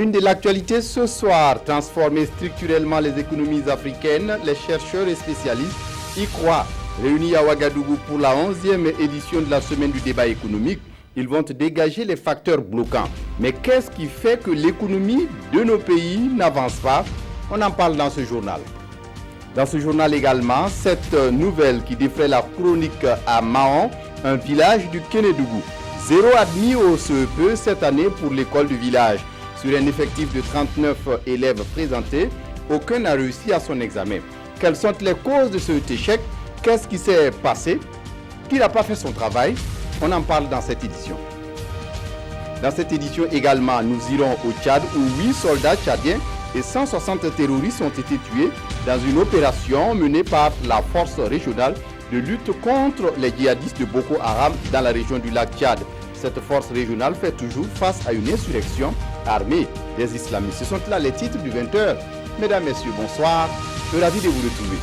une de l'actualité ce soir, transformer structurellement les économies africaines, les chercheurs et spécialistes y croient. Réunis à Ouagadougou pour la 11e édition de la semaine du débat économique, ils vont dégager les facteurs bloquants. Mais qu'est-ce qui fait que l'économie de nos pays n'avance pas? On en parle dans ce journal. Dans ce journal également, cette nouvelle qui défraie la chronique à Mahon, un village du Kénédougou. 0 admis au CEP cette année pour l'école du village. Sur un effectif de 39 élèves présentés, aucun n'a réussi à son examen. Quelles sont les causes de cet échec? Qu'est-ce qui s'est passé? Qui n'a pas fait son travail? On en parle dans cette édition. Dans cette édition également, nous irons au Tchad où 8 soldats tchadiens et 160 terroristes ont été tués dans une opération menée par la force régionale de lutte contre les djihadistes de Boko Haram dans la région du lac Tchad. Cette force régionale fait toujours face à une insurrection armée des islamistes. Ce sont là les titres du 20h. Mesdames, Messieurs, bonsoir. Je suis ravi de vous retrouver.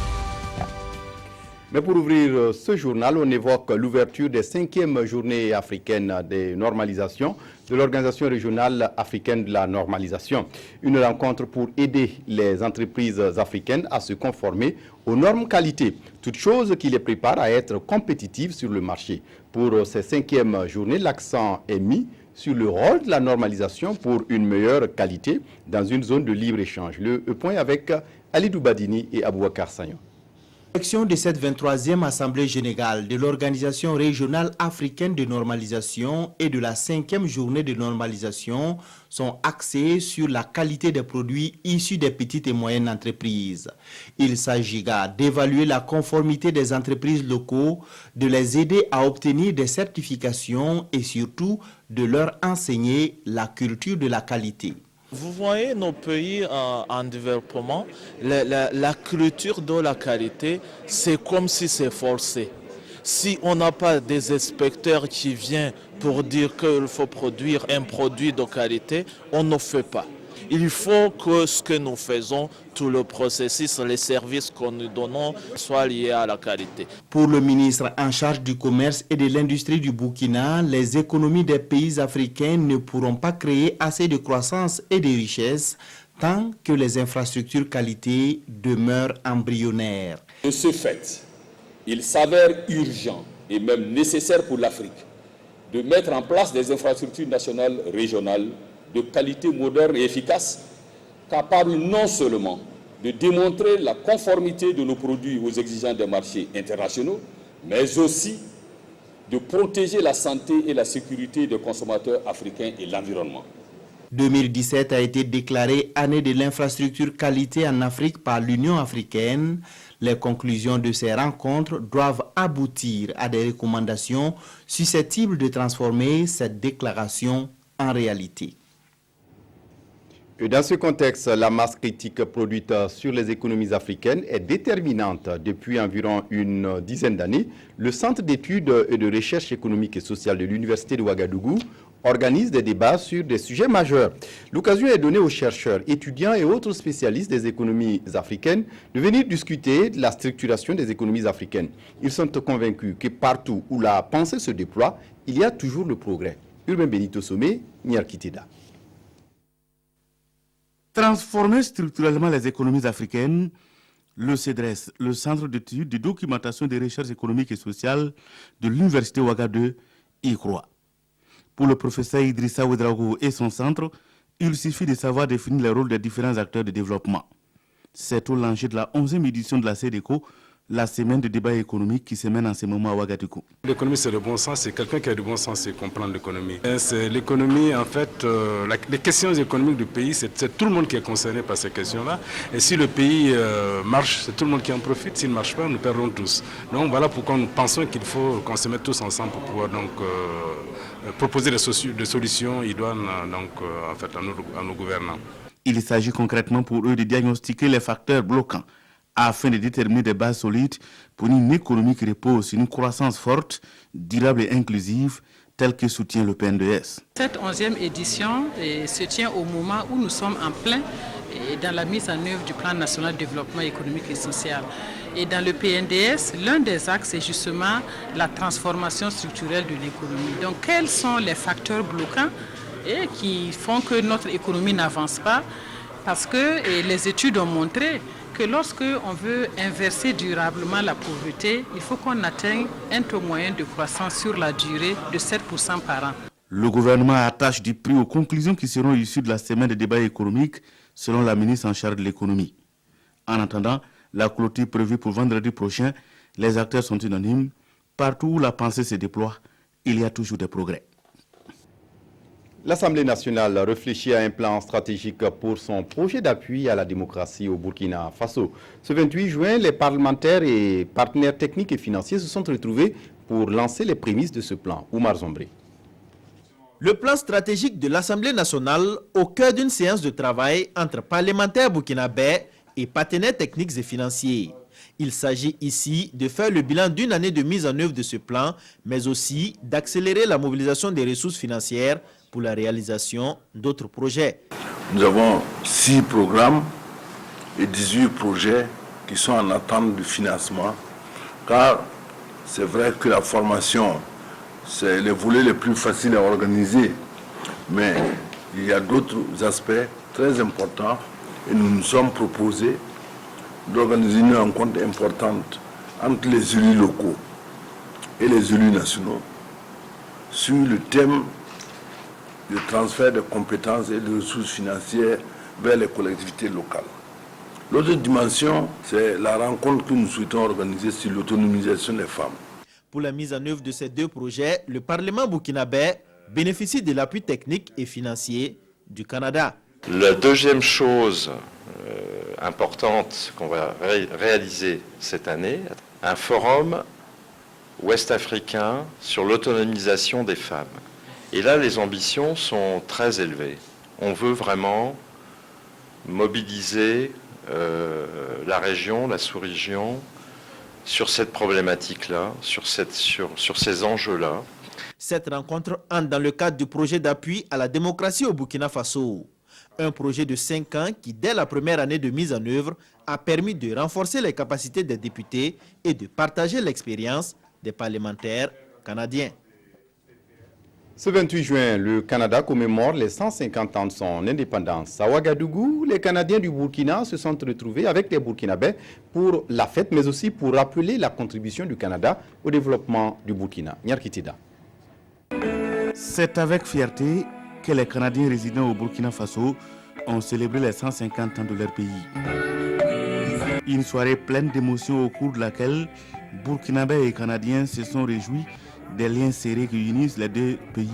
Mais pour ouvrir ce journal, on évoque l'ouverture des 5e journées africaines de normalisation de l'Organisation régionale africaine de la normalisation. Une rencontre pour aider les entreprises africaines à se conformer aux normes qualité, toute chose qui les prépare à être compétitives sur le marché. Pour ces 5e journées, l'accent est mis sur le rôle de la normalisation pour une meilleure qualité dans une zone de libre-échange. Le point avec Ali Doubadini et Abouakar Sagnon. L'élection de cette 23e Assemblée générale de l'Organisation régionale africaine de normalisation et de la 5e journée de normalisation sont axées sur la qualité des produits issus des petites et moyennes entreprises. Il s'agira d'évaluer la conformité des entreprises locaux, de les aider à obtenir des certifications et surtout de leur enseigner la culture de la qualité. Vous voyez nos pays en développement, la culture de la qualité, c'est comme si c'est forcé. Si on n'a pas des inspecteurs qui viennent pour dire qu'il faut produire un produit de qualité, on ne fait pas. Il faut que ce que nous faisons, tout le processus, les services que nous donnons, soient liés à la qualité. Pour le ministre en charge du commerce et de l'industrie du Burkina, les économies des pays africains ne pourront pas créer assez de croissance et de richesse tant que les infrastructures qualité demeurent embryonnaires. De ce fait, il s'avère urgent et même nécessaire pour l'Afrique de mettre en place des infrastructures nationales, régionales, de qualité moderne et efficace, capable non seulement de démontrer la conformité de nos produits aux exigences des marchés internationaux, mais aussi de protéger la santé et la sécurité des consommateurs africains et l'environnement. 2017 a été déclarée année de l'infrastructure qualité en Afrique par l'Union africaine. Les conclusions de ces rencontres doivent aboutir à des recommandations susceptibles de transformer cette déclaration en réalité. Et dans ce contexte, la masse critique produite sur les économies africaines est déterminante. Depuis environ une dizaine d'années, le Centre d'études et de recherche économique et sociale de l'Université de Ouagadougou organise des débats sur des sujets majeurs. L'occasion est donnée aux chercheurs, étudiants et autres spécialistes des économies africaines de venir discuter de la structuration des économies africaines. Ils sont convaincus que partout où la pensée se déploie, il y a toujours le progrès. Urbain Benito Somé, Niarkiteda. Transformer structurellement les économies africaines, le CEDRES, le Centre d'études, de documentation des recherches économiques et sociales de l'Université Ouagadougou, y croit. Pour le professeur Idrissa Ouedraogo et son centre, il suffit de savoir définir les rôles des différents acteurs de développement. C'est tout l'enjeu de la 11e édition de la CEDECO, la semaine de débat économique qui se mène en ce moment à Ouagadougou. L'économie, c'est le bon sens. C'est quelqu'un qui a du bon sens et comprend l'économie. C'est l'économie, en fait, les questions économiques du pays, c'est tout le monde qui est concerné par ces questions-là. Et si le pays marche, c'est tout le monde qui en profite. S'il ne marche pas, nous perdrons tous. Donc voilà pourquoi nous pensons qu'il faut qu'on se mette tous ensemble pour pouvoir donc proposer des solutions idoines donc, en fait, à nos gouvernants. Il s'agit concrètement pour eux de diagnostiquer les facteurs bloquants afin de déterminer des bases solides pour une économie qui repose sur une croissance forte, durable et inclusive, telle que soutient le PNDS. Cette 11e édition se tient au moment où nous sommes en plein dans la mise en œuvre du plan national de développement économique et social. Et dans le PNDS, l'un des axes est justement la transformation structurelle de l'économie. Donc quels sont les facteurs bloquants et qui font que notre économie n'avance pas, parce que les études ont montré que lorsque on veut inverser durablement la pauvreté, il faut qu'on atteigne un taux moyen de croissance sur la durée de 7% par an. Le gouvernement attache du prix aux conclusions qui seront issues de la semaine de débat économique, selon la ministre en charge de l'économie. En attendant la clôture prévue pour vendredi prochain, les acteurs sont unanimes. Partout où la pensée se déploie, il y a toujours des progrès. L'Assemblée nationale réfléchit à un plan stratégique pour son projet d'appui à la démocratie au Burkina Faso. Ce 28 juin, les parlementaires et partenaires techniques et financiers se sont retrouvés pour lancer les prémices de ce plan. Oumar Zombré. Le plan stratégique de l'Assemblée nationale au cœur d'une séance de travail entre parlementaires burkinabés et partenaires techniques et financiers. Il s'agit ici de faire le bilan d'une année de mise en œuvre de ce plan, mais aussi d'accélérer la mobilisation des ressources financières pour la réalisation d'autres projets. Nous avons 6 programmes et 18 projets qui sont en attente de financement, car c'est vrai que la formation, c'est le volet le plus facile à organiser, mais il y a d'autres aspects très importants et nous nous sommes proposés d'organiser une rencontre importante entre les élus locaux et les élus nationaux sur le thème du transfert de compétences et de ressources financières vers les collectivités locales. L'autre dimension, c'est la rencontre que nous souhaitons organiser sur l'autonomisation des femmes. Pour la mise en œuvre de ces 2 projets, le Parlement burkinabé bénéficie de l'appui technique et financier du Canada. La deuxième chose importante qu'on va réaliser cette année, un forum ouest-africain sur l'autonomisation des femmes. Et là, les ambitions sont très élevées. On veut vraiment mobiliser la région, la sous-région, sur cette problématique-là, sur ces enjeux-là. Cette rencontre entre dans le cadre du projet d'appui à la démocratie au Burkina Faso. Un projet de 5 ans qui, dès la première année de mise en œuvre, a permis de renforcer les capacités des députés et de partager l'expérience des parlementaires canadiens. Ce 28 juin, le Canada commémore les 150 ans de son indépendance. À Ouagadougou, les Canadiens du Burkina se sont retrouvés avec les Burkinabés pour la fête, mais aussi pour rappeler la contribution du Canada au développement du Burkina. Nyarkitida. C'est avec fierté que les Canadiens résidant au Burkina Faso ont célébré les 150 ans de leur pays. Une soirée pleine d'émotions au cours de laquelle Burkinabés et Canadiens se sont réjouis des liens serrés qui unissent les 2 pays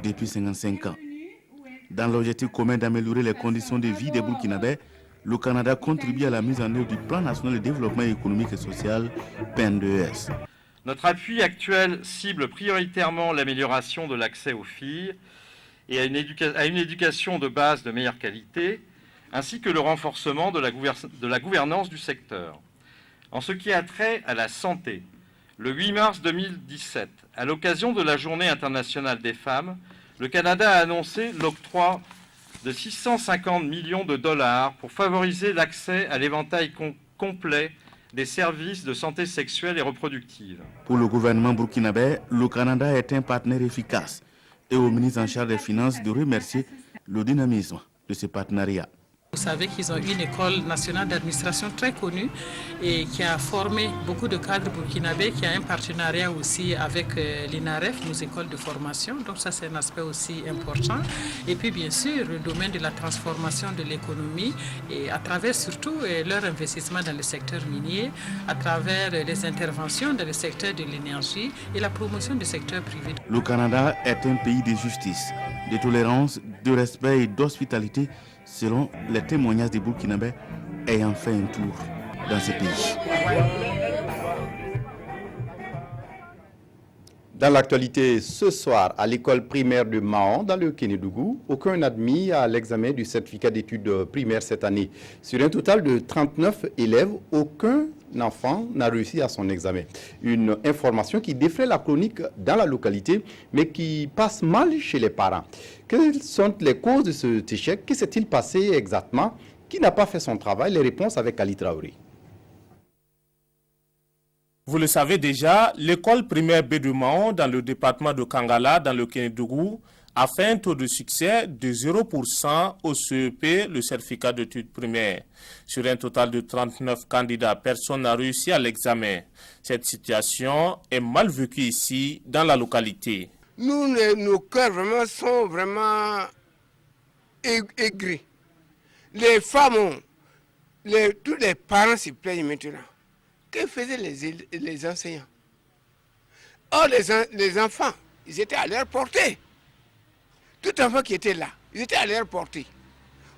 depuis 55 ans. Dans l'objectif commun d'améliorer les conditions de vie des Burkinabés, le Canada contribue à la mise en œuvre du Plan national de développement économique et social, PNDES. Notre appui actuel cible prioritairement l'amélioration de l'accès aux filles et à une éducation de base de meilleure qualité, ainsi que le renforcement de la gouvernance du secteur. En ce qui a trait à la santé, le 8 mars 2017, à l'occasion de la Journée internationale des femmes, le Canada a annoncé l'octroi de 650 millions de dollars pour favoriser l'accès à l'éventail complet des services de santé sexuelle et reproductive. Pour le gouvernement burkinabé, le Canada est un partenaire efficace et au ministre en charge des Finances de remercier le dynamisme de ce partenariat. Vous savez qu'ils ont une école nationale d'administration très connue et qui a formé beaucoup de cadres burkinabés, qui a un partenariat aussi avec l'INAREF, nos écoles de formation. Donc ça, c'est un aspect aussi important. Et puis bien sûr, le domaine de la transformation de l'économie et à travers surtout leur investissement dans le secteur minier, à travers les interventions dans le secteur de l'énergie et la promotion du secteur privé. Le Canada est un pays de justice, de tolérance, de respect et d'hospitalité, selon les témoignages des Burkinabés ayant fait un tour dans ce pays. Dans l'actualité, ce soir, à l'école primaire de Mahon, dans le Kénédougou, aucun admis à l'examen du certificat d'études primaires cette année. Sur un total de 39 élèves, aucun enfant n'a réussi à son examen. Une information qui défraie la chronique dans la localité, mais qui passe mal chez les parents. Quelles sont les causes de cet échec? Que s'est-il passé exactement? Qui n'a pas fait son travail? Les réponses avec Ali Traoré. Vous le savez déjà, l'école primaire B de Mahon, dans le département de Kangala, dans le Kénédougou, a fait un taux de succès de 0% au CEP, le certificat d'études primaires. Sur un total de 39 candidats, personne n'a réussi à l'examen. Cette situation est mal vécue ici, dans la localité. Nous, nos cœurs vraiment sont vraiment aigris. Les femmes, tous les parents se plaignent maintenant. Que faisaient les enseignants? Or, les enfants, ils étaient à leur portée. Tout enfant qui était là, ils étaient à leur portée.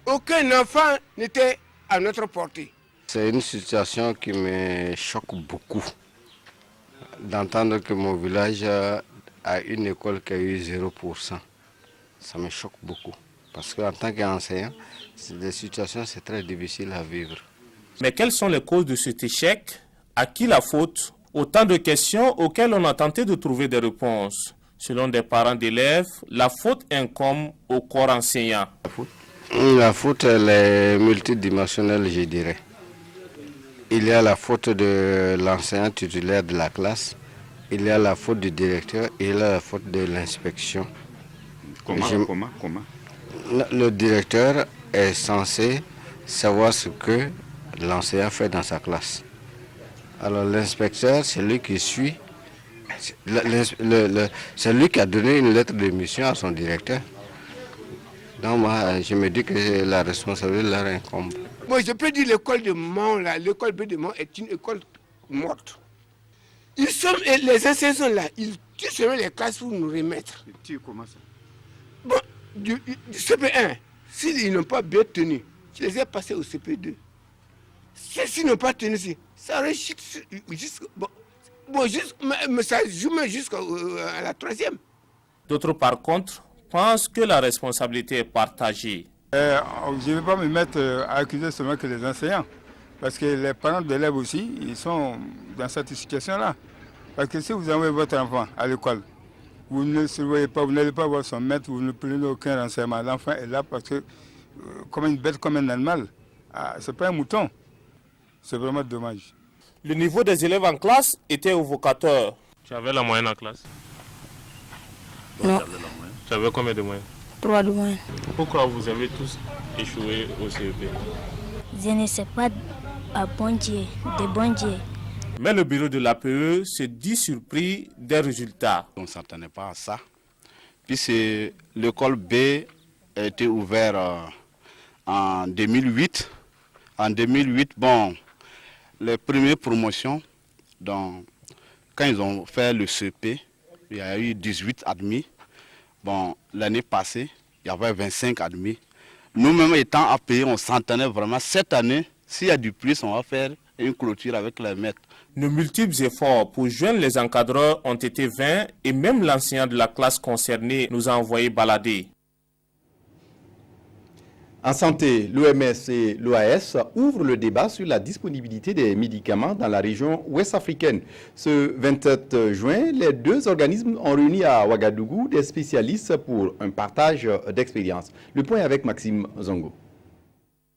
Aucun enfant n'était à notre portée. C'est une situation qui me choque beaucoup. D'entendre que mon village a une école qui a eu 0%. Ça me choque beaucoup. Parce qu'en tant qu'enseignant, des situations, c'est très difficile à vivre. Mais quelles sont les causes de cet échec? À qui la faute? Autant de questions auxquelles on a tenté de trouver des réponses. Selon des parents d'élèves, la faute incombe au corps enseignant. La faute, elle est multidimensionnelle, je dirais. Il y a la faute de l'enseignant titulaire de la classe, il y a la faute du directeur et il y a la faute de l'inspection. Comment? Le directeur est censé savoir ce que l'enseignant fait dans sa classe. Alors l'inspecteur, c'est lui qui suit, c'est lui qui a donné une lettre de mission à son directeur. Donc moi, je me dis que la responsabilité leur incombe. Moi, je peux dire l'école de Mont, l'école B de Mont est une école morte. Les enseignants sont là, ils tuent seulement les classes pour nous remettre. Ils tuent comment ça? Bon, du CP1, s'ils n'ont pas bien tenu, je les ai passés au CP2. S'ils n'ont pas tenu, ça aurait ça joue jusqu'à la 3e. D'autres, par contre, pensent que la responsabilité est partagée. Je ne vais pas me mettre à accuser seulement que les enseignants. Parce que les parents d'élèves aussi, ils sont dans cette situation-là. Parce que si vous envoyez votre enfant à l'école, vous ne le surveillez pas, vous n'allez pas voir son maître, vous ne prenez aucun renseignement. L'enfant est là parce que, comme une bête, comme un animal, ce n'est pas un mouton. C'est vraiment dommage. Le niveau des élèves en classe était évocateur. Tu avais la moyenne en classe? Non. Tu avais combien de moyens? 3 de moyenne. Pourquoi vous avez tous échoué au CEP? Je ne sais pas, de bon Dieu. Mais le bureau de l'APE se dit surpris des résultats. On ne s'attendait pas à ça. Puisque l'école B a été ouverte en 2008. En 2008, les premières promotions, quand ils ont fait le CP, il y a eu 18 admis. L'année passée, il y avait 25 admis. Nous-mêmes étant à payer, on s'entendait vraiment. Cette année, s'il y a du plus, on va faire une clôture avec les maîtres. Nos multiples efforts pour joindre les encadreurs ont été vains et même l'enseignant de la classe concernée nous a envoyé balader. En santé, l'OMS et l'OAS ouvrent le débat sur la disponibilité des médicaments dans la région ouest africaine. Ce 27 juin, les deux organismes ont réuni à Ouagadougou des spécialistes pour un partage d'expériences. Le point avec Maxime Zongo.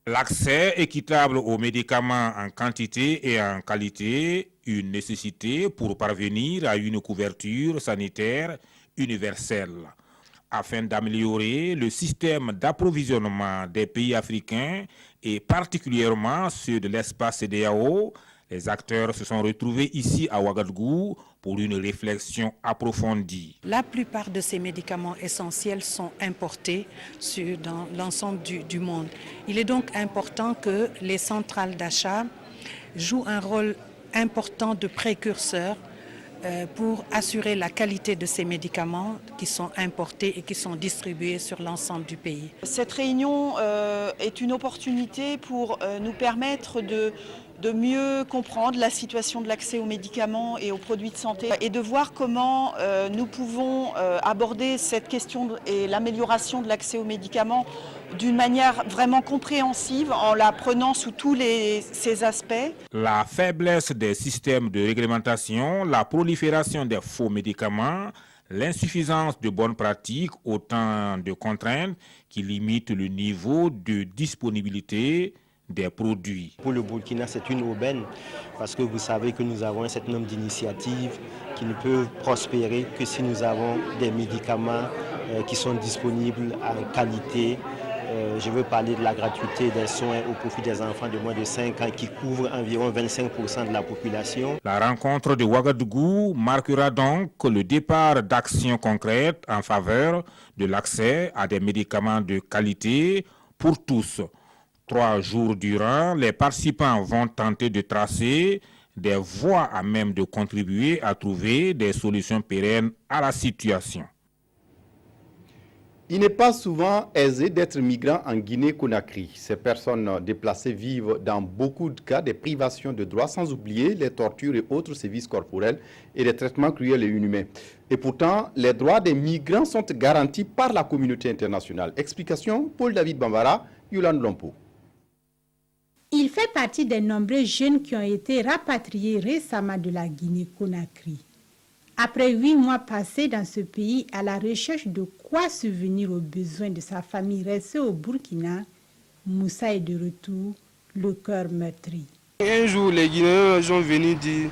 L'accès équitable aux médicaments en quantité et en qualité, une nécessité pour parvenir à une couverture sanitaire universelle. Afin d'améliorer le système d'approvisionnement des pays africains et particulièrement ceux de l'espace CEDEAO, les acteurs se sont retrouvés ici à Ouagadougou pour une réflexion approfondie. La plupart de ces médicaments essentiels sont importés dans l'ensemble du monde. Il est donc important que les centrales d'achat jouent un rôle important de précurseur pour assurer la qualité de ces médicaments qui sont importés et qui sont distribués sur l'ensemble du pays. Cette réunion est une opportunité pour nous permettre de mieux comprendre la situation de l'accès aux médicaments et aux produits de santé et de voir comment nous pouvons aborder cette question et l'amélioration de l'accès aux médicaments d'une manière vraiment compréhensive en la prenant sous tous ces aspects. La faiblesse des systèmes de réglementation, la prolifération des faux médicaments, l'insuffisance de bonnes pratiques, autant de contraintes qui limitent le niveau de disponibilité des produits. Pour le Burkina, c'est une aubaine parce que vous savez que nous avons un certain nombre d'initiatives qui ne peuvent prospérer que si nous avons des médicaments qui sont disponibles en qualité. Je veux parler de la gratuité des soins au profit des enfants de moins de 5 ans qui couvrent environ 25% de la population. La rencontre de Ouagadougou marquera donc le départ d'actions concrètes en faveur de l'accès à des médicaments de qualité pour tous. 3 jours durant, les participants vont tenter de tracer des voies à même de contribuer à trouver des solutions pérennes à la situation. Il n'est pas souvent aisé d'être migrant en Guinée-Conakry. Ces personnes déplacées vivent dans beaucoup de cas des privations de droits, sans oublier les tortures et autres sévices corporels et les traitements cruels et inhumains. Et pourtant, les droits des migrants sont garantis par la communauté internationale. Explication, Paul-David Bambara, Yolande Lompo. Il fait partie des nombreux jeunes qui ont été rapatriés récemment de la Guinée-Conakry. Après 8 mois passés dans ce pays à la recherche de quoi subvenir aux besoins de sa famille restée au Burkina, Moussa est de retour, le cœur meurtri. Un jour, les Guinéens sont venus dire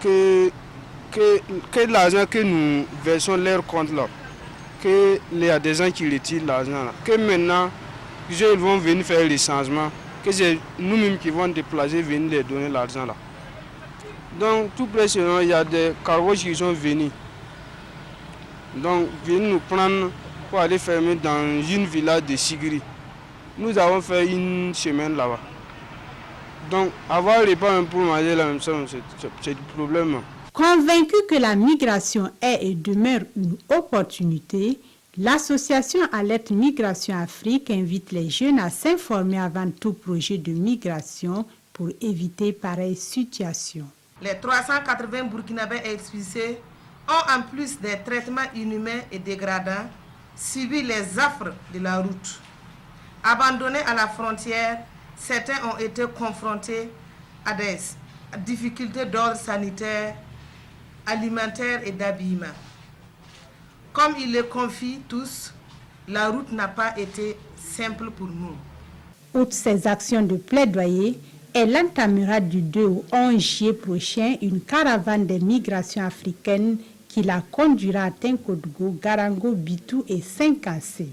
que l'argent que nous versons leur compte là, qu'il y a des gens qui retirent l'argent là, que maintenant, ils vont venir faire les changements, que c'est nous-mêmes qui vont déplacer, venir leur donner l'argent là. Donc, tout précisément, il y a des cargos qui sont venus. Donc, viennent nous prendre pour aller fermer dans une villa de Sigri. Nous avons fait une semaine là-bas. Donc, avoir les pas pour manger la même chose, c'est du problème. Convaincu que la migration est et demeure une opportunité, l'association Alerte Migration Afrique invite les jeunes à s'informer avant tout projet de migration pour éviter pareille situation. Les 380 Burkinabés expulsés ont, en plus des traitements inhumains et dégradants, subi les affres de la route. Abandonnés à la frontière, certains ont été confrontés à des difficultés d'ordre sanitaire, alimentaire et d'habillement. Comme ils le confient tous, la route n'a pas été simple pour nous. Outre ces actions de plaidoyer, elle entamera du 2 au 11 juillet prochain une caravane des migrations africaines qui la conduira à Tinkodougou, Garango, Bitou et Saint-Cassé.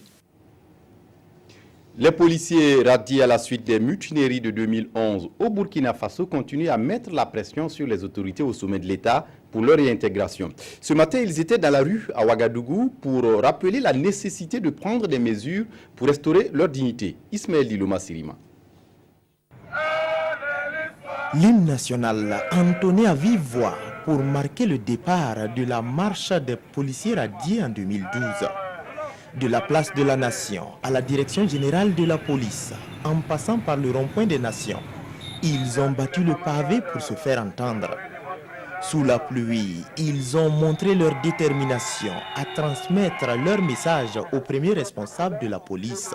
Les policiers radiés à la suite des mutineries de 2011 au Burkina Faso continuent à mettre la pression sur les autorités au sommet de l'État pour leur réintégration. Ce matin, ils étaient dans la rue à Ouagadougou pour rappeler la nécessité de prendre des mesures pour restaurer leur dignité. Ismaël Diloma Sirima. L'hymne national entonné à vive voix pour marquer le départ de la marche des policiers radiés en 2012. De la place de la Nation à la direction générale de la police, en passant par le rond-point des Nations, ils ont battu le pavé pour se faire entendre. Sous la pluie, ils ont montré leur détermination à transmettre leur message aux premiers responsables de la police.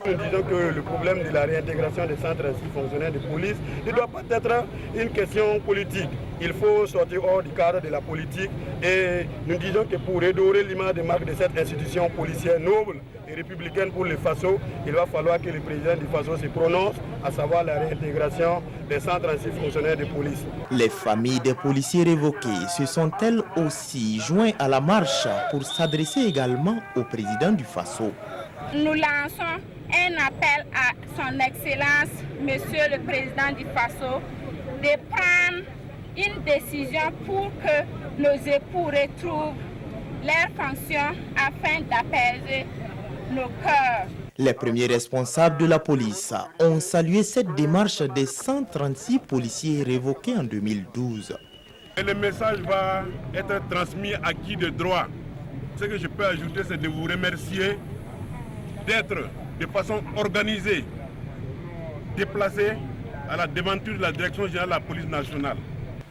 Nous disons que le problème de la réintégration des centres ainsi fonctionnaires de police ne doit pas être une question politique. Il faut sortir hors du cadre de la politique et nous disons que pour redorer l'image de marque de cette institution policière noble et républicaine pour le Faso, il va falloir que le président du Faso se prononce, à savoir la réintégration des centres ainsi fonctionnaires de police. Les familles des policiers révoqués se sont elles aussi joints à la marche pour s'adresser également au président du Faso. Nous lançons un appel à son Excellence, Monsieur le Président du Faso, de prendre une décision pour que nos époux retrouvent leurs fonctions afin d'apaiser nos cœurs. Les premiers responsables de la police ont salué cette démarche des 136 policiers révoqués en 2012. Et le message va être transmis à qui de droit. Ce que je peux ajouter, c'est de vous remercier d'être de façon organisée déplacés à la devanture de la Direction générale de la police nationale.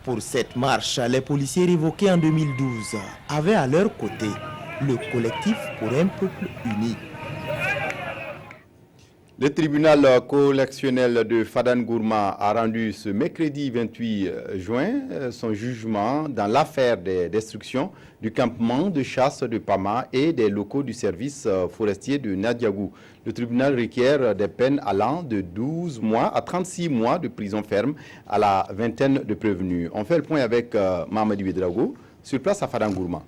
Pour cette marche, les policiers révoqués en 2012 avaient à leur côté le collectif pour un peuple uni. Le tribunal correctionnel de Fadangourma a rendu ce mercredi 28 juin son jugement dans l'affaire des destructions du campement de chasse de Pama et des locaux du service forestier de Nadiagou. Le tribunal requiert des peines allant de 12 mois à 36 mois de prison ferme à la vingtaine de prévenus. On fait le point avec Mamadou Ouedraogo sur place à Fadangourma.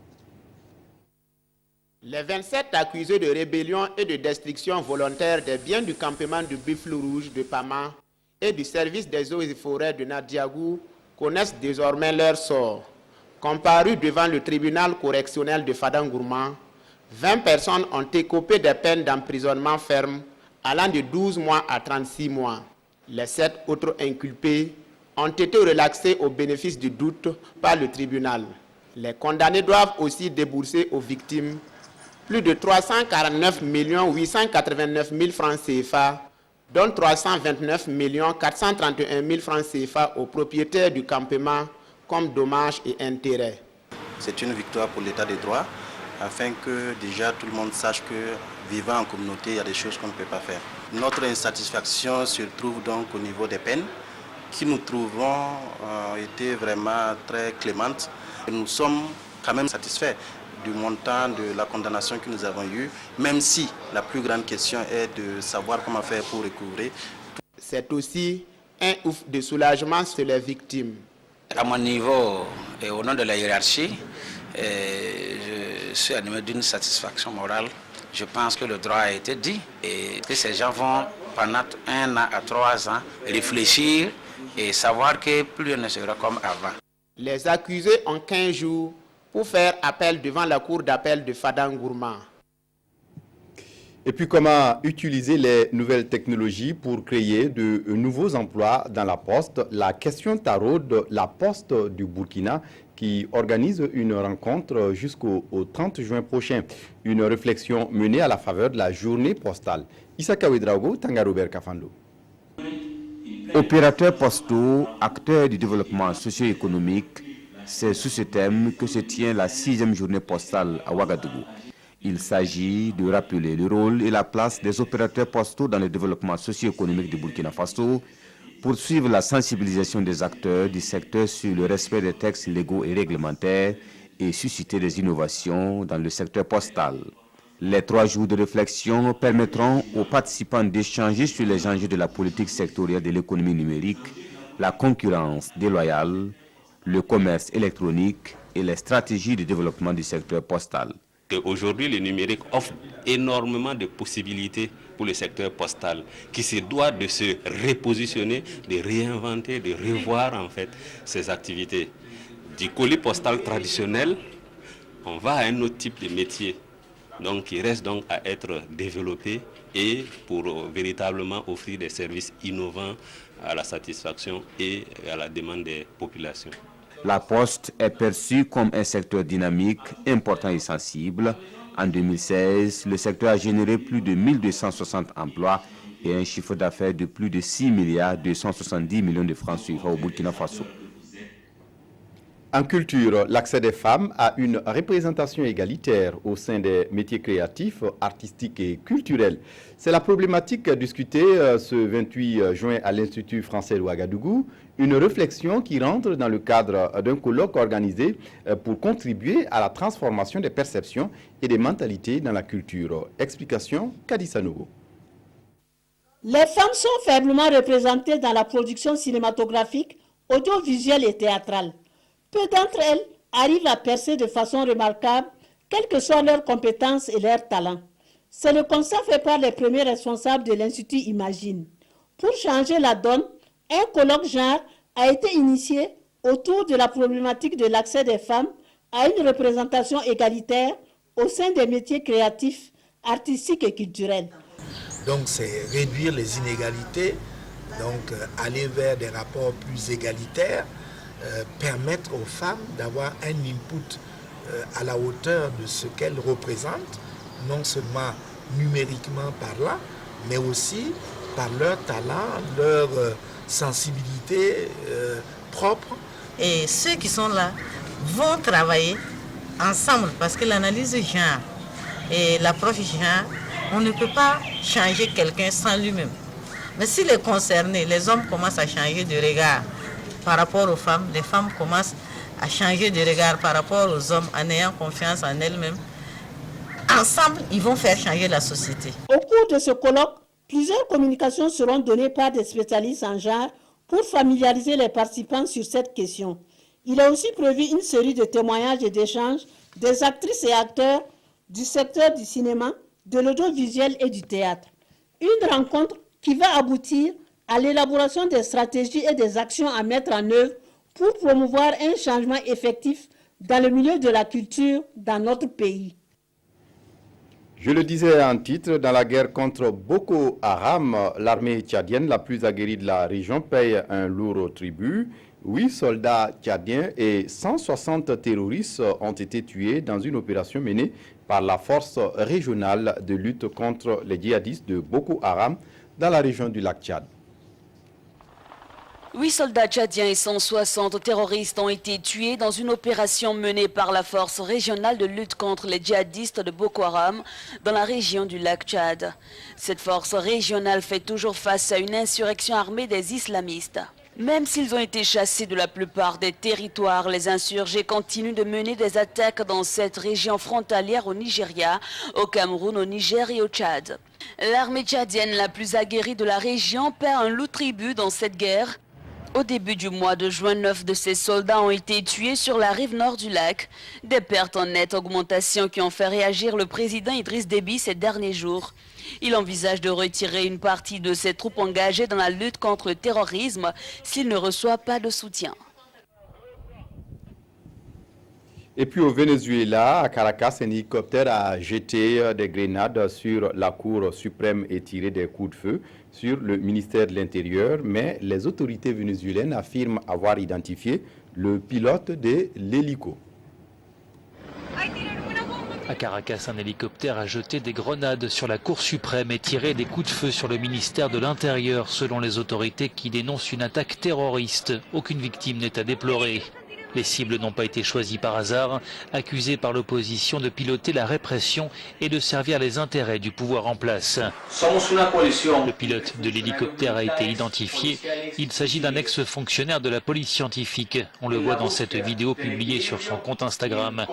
Les 27 accusés de rébellion et de destruction volontaire des biens du campement du Buffle Rouge de Pama et du service des eaux et forêts de Nadiagou connaissent désormais leur sort. Comparus devant le tribunal correctionnel de Fadangourma, 20 personnes ont écopé des peines d'emprisonnement ferme allant de 12 mois à 36 mois. Les 7 autres inculpés ont été relaxés au bénéfice du doute par le tribunal. Les condamnés doivent aussi débourser aux victimes plus de 349 889 000 francs CFA, dont 329 431 000 francs CFA aux propriétaires du campement comme dommages et intérêts. C'est une victoire pour l'état de droit, afin que déjà tout le monde sache que vivant en communauté, il y a des choses qu'on ne peut pas faire. Notre insatisfaction se trouve donc au niveau des peines, qui nous trouvons été vraiment très clémentes. Nous sommes quand même satisfaits du montant de la condamnation que nous avons eue, même si la plus grande question est de savoir comment faire pour recouvrer. C'est aussi un ouf de soulagement sur les victimes. À mon niveau et au nom de la hiérarchie, je suis animé d'une satisfaction morale. Je pense que le droit a été dit et que ces gens vont pendant 1 an à 3 ans réfléchir et savoir que plus rien ne sera comme avant. Les accusés ont 15 jours pour faire appel devant la cour d'appel de Fadangourma. Et puis comment utiliser les nouvelles technologies pour créer de nouveaux emplois dans la poste? La question taraude la poste du Burkina qui organise une rencontre jusqu'au 30 juin prochain. Une réflexion menée à la faveur de la journée postale. Issaka Ouedraogo, Tangaroubert Kafando. Opérateurs postaux, acteurs du développement socio-économique, c'est sous ce thème que se tient la 6e journée postale à Ouagadougou. Il s'agit de rappeler le rôle et la place des opérateurs postaux dans le développement socio-économique du Burkina Faso, poursuivre la sensibilisation des acteurs du secteur sur le respect des textes légaux et réglementaires et susciter des innovations dans le secteur postal. Les 3 jours de réflexion permettront aux participants d'échanger sur les enjeux de la politique sectorielle de l'économie numérique, la concurrence déloyale, le commerce électronique et les stratégies de développement du secteur postal. Aujourd'hui, le numérique offre énormément de possibilités pour le secteur postal qui se doit de se repositionner, de réinventer, de revoir en fait ses activités. Du colis postal traditionnel, on va à un autre type de métier. Donc, il reste donc à être développé et pour véritablement offrir des services innovants à la satisfaction et à la demande des populations. La poste est perçue comme un secteur dynamique, important et sensible. En 2016, le secteur a généré plus de 1260 emplois et un chiffre d'affaires de plus de 6 270 millions de francs CFA au Burkina Faso. En culture, l'accès des femmes à une représentation égalitaire au sein des métiers créatifs, artistiques et culturels. C'est la problématique discutée ce 28 juin à l'Institut français de Ouagadougou, une réflexion qui rentre dans le cadre d'un colloque organisé pour contribuer à la transformation des perceptions et des mentalités dans la culture. Explication, Kadissa Nogo. Les femmes sont faiblement représentées dans la production cinématographique, audiovisuelle et théâtrale. Peu d'entre elles arrivent à percer de façon remarquable, quelles que soient leurs compétences et leurs talents. C'est le constat fait par les premiers responsables de l'Institut Imagine. Pour changer la donne, un colloque genre a été initié autour de la problématique de l'accès des femmes à une représentation égalitaire au sein des métiers créatifs, artistiques et culturels. Donc c'est réduire les inégalités, donc aller vers des rapports plus égalitaires, permettre aux femmes d'avoir un input à la hauteur de ce qu'elles représentent, non seulement numériquement parlant, mais aussi par leur talent, leur sensibilité propre. Et ceux qui sont là vont travailler ensemble parce que l'analyse genre et l'approche genre On ne peut pas changer quelqu'un sans lui-même. Mais si les concernés, les hommes commencent à changer de regard par rapport aux femmes, les femmes commencent à changer de regard par rapport aux hommes en ayant confiance en elles-mêmes, ensemble, ils vont faire changer la société. Au cours de ce colloque, plusieurs communications seront données par des spécialistes en genre pour familiariser les participants sur cette question. Il est aussi prévu une série de témoignages et d'échanges des actrices et acteurs du secteur du cinéma, de l'audiovisuel et du théâtre. Une rencontre qui va aboutir à l'élaboration des stratégies et des actions à mettre en œuvre pour promouvoir un changement effectif dans le milieu de la culture dans notre pays. Je le disais en titre, dans la guerre contre Boko Haram, l'armée tchadienne la plus aguerrie de la région paye un lourd tribut. 8 soldats tchadiens et 160 terroristes ont été tués dans une opération menée par la force régionale de lutte contre les djihadistes de Boko Haram dans la région du lac Tchad. 8 soldats tchadiens et 160 terroristes ont été tués dans une opération menée par la force régionale de lutte contre les djihadistes de Boko Haram dans la région du lac Tchad. Cette force régionale fait toujours face à une insurrection armée des islamistes. Même s'ils ont été chassés de la plupart des territoires, les insurgés continuent de mener des attaques dans cette région frontalière au Nigeria, au Cameroun, au Niger et au Tchad. L'armée tchadienne la plus aguerrie de la région perd un lourd tribut dans cette guerre. Au début du mois de juin, 9 de ces soldats ont été tués sur la rive nord du lac. Des pertes en nette augmentation qui ont fait réagir le président Idriss Déby ces derniers jours. Il envisage de retirer une partie de ses troupes engagées dans la lutte contre le terrorisme s'il ne reçoit pas de soutien. Et puis au Venezuela, à Caracas, un hélicoptère a jeté des grenades sur la Cour suprême et tiré des coups de feu sur le ministère de l'Intérieur, mais les autorités vénézuéliennes affirment avoir identifié le pilote de l'hélico. À Caracas, un hélicoptère a jeté des grenades sur la Cour suprême et tiré des coups de feu sur le ministère de l'Intérieur, selon les autorités qui dénoncent une attaque terroriste. Aucune victime n'est à déplorer. Les cibles n'ont pas été choisies par hasard, accusées par l'opposition de piloter la répression et de servir les intérêts du pouvoir en place. Le pilote de l'hélicoptère a été identifié. Il s'agit d'un ex-fonctionnaire de la police scientifique. On le voit dans cette vidéo publiée sur son compte Instagram.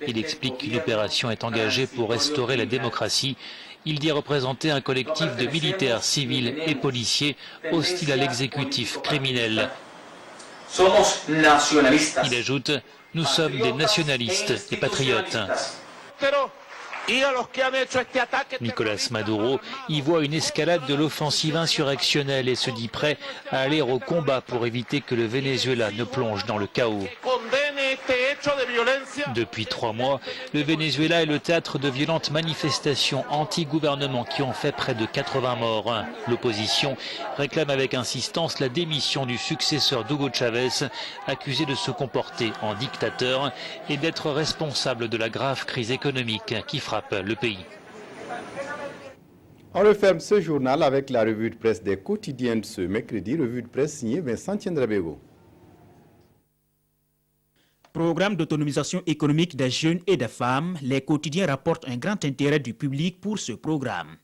Il explique qu'une opération est engagée pour restaurer la démocratie. Il dit représenter un collectif de militaires, civils et policiers hostiles à l'exécutif criminel. Il ajoute « Nous sommes des nationalistes et patriotes ». Nicolas Maduro y voit une escalade de l'offensive insurrectionnelle et se dit prêt à aller au combat pour éviter que le Venezuela ne plonge dans le chaos. Depuis 3 mois, le Venezuela est le théâtre de violentes manifestations anti-gouvernement qui ont fait près de 80 morts. L'opposition réclame avec insistance la démission du successeur d'Hugo Chavez, accusé de se comporter en dictateur et d'être responsable de la grave crise économique qui frappe le pays. On referme ce journal avec la revue de presse des quotidiens de ce mercredi, revue de presse signée Vincent Tiendrabego. Programme d'autonomisation économique des jeunes et des femmes, les quotidiens rapportent un grand intérêt du public pour ce programme.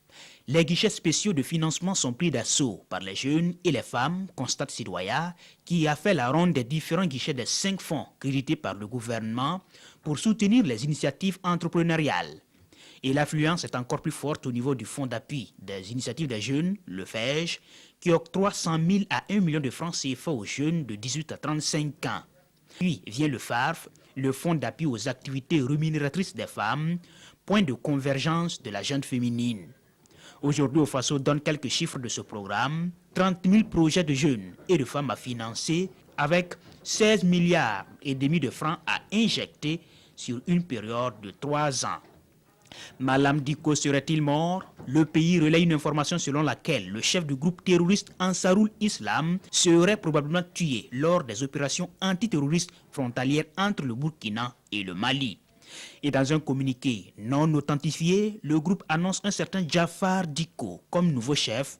Les guichets spéciaux de financement sont pris d'assaut par les jeunes et les femmes, constate Sidoya, qui a fait la ronde des différents guichets des 5 fonds crédités par le gouvernement pour soutenir les initiatives entrepreneuriales. Et l'affluence est encore plus forte au niveau du fonds d'appui des initiatives des jeunes, le FEJ, qui octroie 100 000 à 1 million de francs CFA aux jeunes de 18 à 35 ans. Puis vient le FARF, le fonds d'appui aux activités rémunératrices des femmes, point de convergence de la jeune féminine. Aujourd'hui, OFASO donne quelques chiffres de ce programme. 30 000 projets de jeunes et de femmes à financer avec 16 milliards et demi de francs à injecter sur une période de 3 ans. Malam Diko serait-il mort? Le pays relaie une information selon laquelle le chef du groupe terroriste Ansarul Islam serait probablement tué lors des opérations antiterroristes frontalières entre le Burkina et le Mali. Et dans un communiqué non authentifié, le groupe annonce un certain Jafar Diko comme nouveau chef,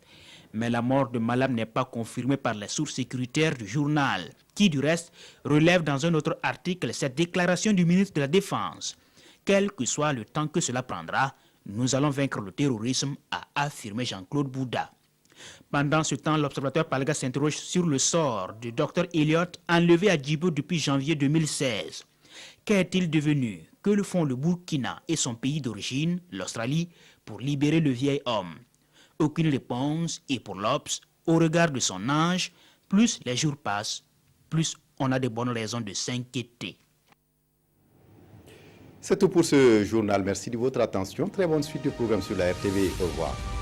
mais la mort de Malam n'est pas confirmée par les sources sécuritaires du journal, qui du reste relève dans un autre article cette déclaration du ministre de la Défense. Quel que soit le temps que cela prendra, Nous allons vaincre le terrorisme, a affirmé Jean-Claude Bouda. Pendant ce temps, l'observateur Palga s'interroge sur le sort du Dr Elliott enlevé à Djibo depuis janvier 2016. Qu'est-il devenu? Que le font le Burkina et son pays d'origine, l'Australie, pour libérer le vieil homme? Aucune réponse, et pour l'Obs, au regard de son âge, plus les jours passent, plus on a de bonnes raisons de s'inquiéter. C'est tout pour ce journal. Merci de votre attention. Très bonne suite de programme sur la RTV. Au revoir.